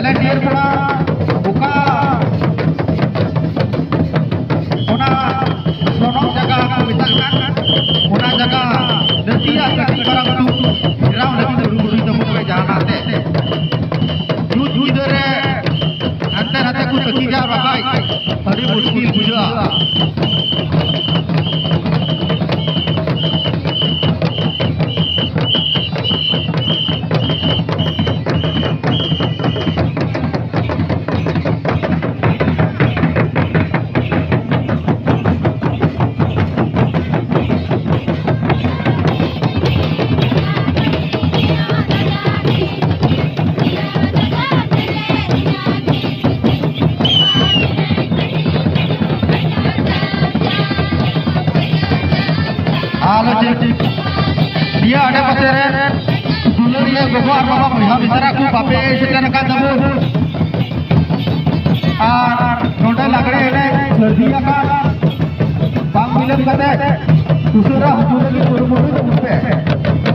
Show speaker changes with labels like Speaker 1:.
Speaker 1: volunteer pula buka una sonong jaga kubitangan una jaga detia kati barang tu dirau lagi buru-buru temu ke jalan te ju dere ante ku tekija bakai tadi muskil buja dia ada paseren dulu dia gua bawa pihak besar aku bape sekian kan tamu noda lagre ini serdia kan bang bilang kata dusura hujur lagi buru-buru itu